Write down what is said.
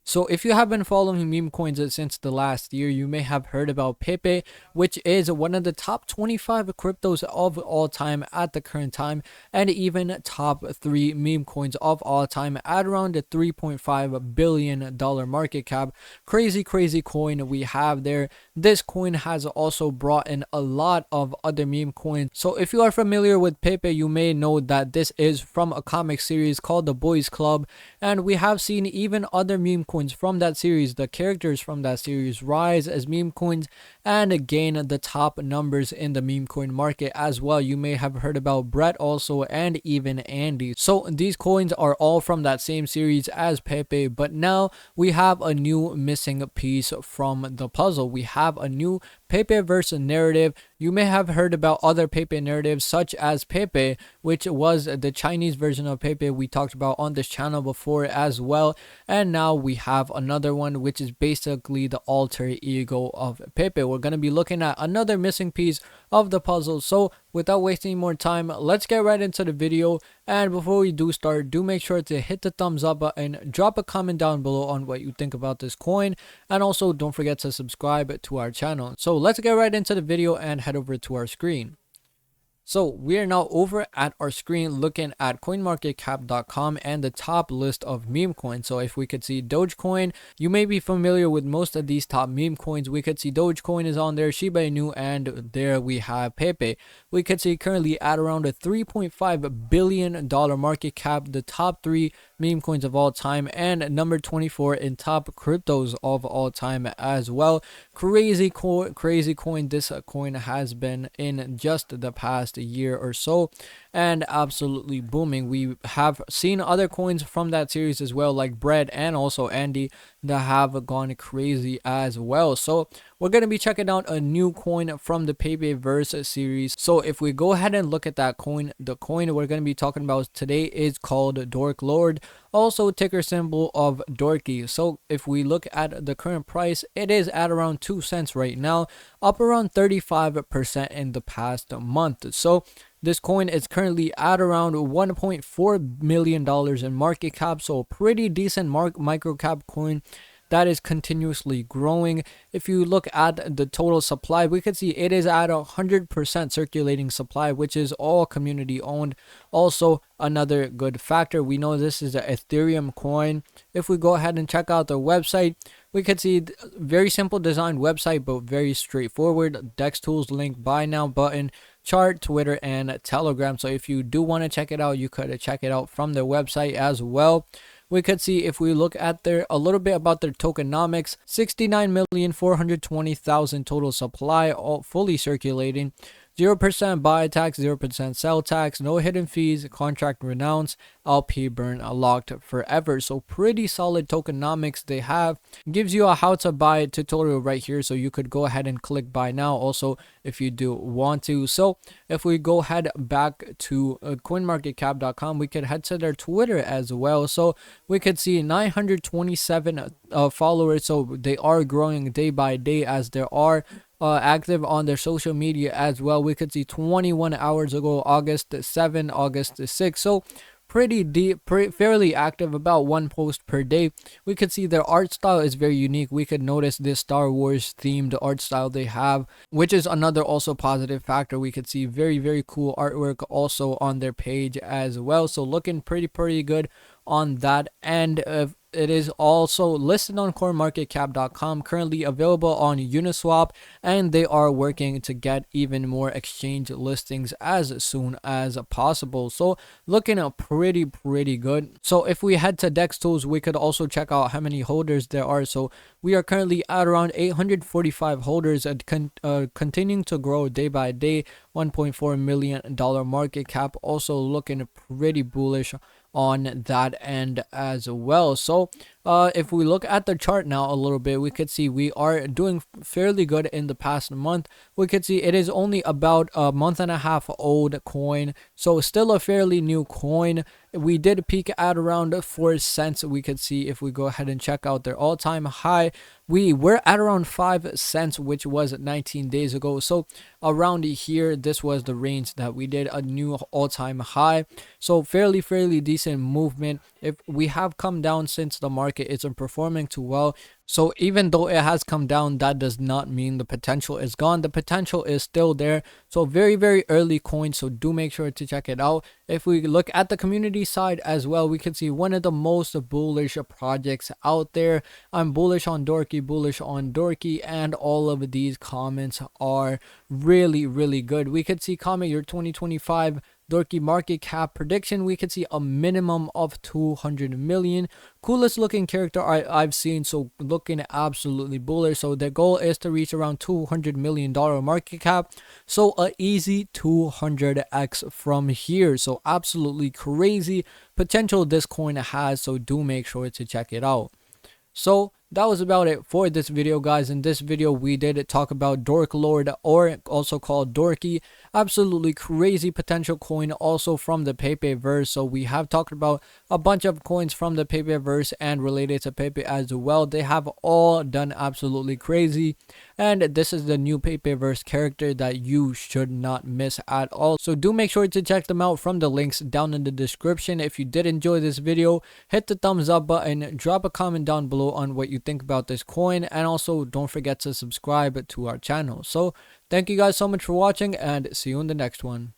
So if you have been following meme coins since the last year, you may have heard about Pepe, which is one of the top 25 cryptos of all time at the current time, and even top 3 meme coins of all time at around the $3.5 billion market cap. Crazy coin we have there. This coin has also brought in a lot of other meme coins. So if you are familiar with Pepe, you may know that this is from a comic series called the Boys Club, and we have seen even other meme coins from that series, the characters from that series, rise as meme coins and gain the top numbers in the meme coin market as well. You may have heard about Brett also, and even Andy. So these coins are all from that same series as Pepe, but now we have a new missing piece from the puzzle. We have a new Pepe verse narrative. You may have heard about other Pepe narratives such as Pepe, which was the Chinese version of Pepe we talked about on this channel before as well, and now we have another one which is basically the alter ego of Pepe. We're going to be looking at another missing piece of the puzzle. So without wasting more time, let's get right into the video. And before we do start, do make sure to hit the thumbs up button, drop a comment down below on what you think about this coin, and also don't forget to subscribe to our channel. So let's get right into the video and head over to our screen. So we are now over at our screen looking at coinmarketcap.com and the top list of meme coins. So if we could see Dogecoin, you may be familiar with most of these top meme coins. We could see Dogecoin is on there, Shiba Inu, and there we have Pepe. We could see currently at around a $3.5 billion market cap, the top 3 meme coins of all time, and number 24 in top cryptos of all time as well. Crazy coin. This coin has been in just the past year or so and absolutely booming. We have seen other coins from that series as well, like Bread and also Andy, that have gone crazy as well. So we're going to be checking out a new coin from the Pepe verse series. So if we go ahead and look at that coin, the coin we're going to be talking about today is called Dork Lord, also ticker symbol of Dorky. So if we look at the current price, it is at around 2 cents right now, up around 35% in the past month. So this coin is currently at around $1.4 million in market cap, so a pretty decent micro cap coin that is continuously growing. If you look at the total supply, we can see it is at 100% circulating supply, which is all community owned. Also, another good factor, we know this is an Ethereum coin. If we go ahead and check out their website, we can see very simple designed website, but very straightforward. Dex tools, link, buy now button, chart, Twitter, and Telegram. So if you do want to check it out, you could check it out from their website as well. We could see if we look at a little bit about their tokenomics, 69,420,000 total supply, all fully circulating, 0% buy tax, 0% sell tax, no hidden fees, contract renounce, LP burn locked forever. So pretty solid tokenomics they have. Gives you a how to buy tutorial right here, so you could go ahead and click buy now also if you do want to. So if we go head back to coinmarketcap.com, we could head to their Twitter as well. So we could see 927 followers, so they are growing day by day as there are active on their social media as well. We could see 21 hours ago, August 7, August 6. So pretty deep, fairly active, about 1 post per day. We could see their art style is very unique. We could notice this Star Wars themed art style they have, which is another also positive factor. We could see very cool artwork also on their page as well. So looking pretty good on that end. It is also listed on coinmarketcap.com, currently available on Uniswap, and they are working to get even more exchange listings as soon as possible. So looking pretty good. So if we head to Dex tools, we could also check out how many holders there are. So we are currently at around 845 holders and continuing to grow day by day. $1.4 million market cap, also looking pretty bullish on that end as well. So if we look at the chart now a little bit, we could see we are doing fairly good in the past month. We could see it is only about a month and a half old coin, so still a fairly new coin. We did peak at around 4 cents. We could see if we go ahead and check out their all-time high, we were at around 5 cents, which was 19 days ago. So around here, this was the range that we did a new all-time high. So fairly decent movement. If we have come down since the market market isn't performing too well. So even though it has come down, that does not mean the potential is gone. The potential is still there. So very, very early coin. So do make sure to check it out. If we look at the community side as well, we can see one of the most bullish projects out there. I'm bullish on Dorky, and all of these comments are really, really good. We could see comment your 2025 Dorky market cap prediction. We could see a minimum of 200 million. Coolest looking character I've seen, so looking absolutely bullish. So the goal is to reach around $200 million market cap, so a easy 200x from here. So absolutely crazy potential this coin has, so do make sure to check it out. So that was about it for this video, guys. In this video we did talk about Dork Lord, or also called Dorky. Absolutely crazy potential coin, also from the Pepe verse. So we have talked about a bunch of coins from the Pepe verse and related to Pepe as well. They have all done absolutely crazy, and this is the new Pepe verse character that you should not miss at all. So do make sure to check them out from the links down in the description. If you did enjoy this video, hit the thumbs up button, drop a comment down below on what you think about this coin, and also don't forget to subscribe to our channel. So thank you guys so much for watching, and see you in the next one.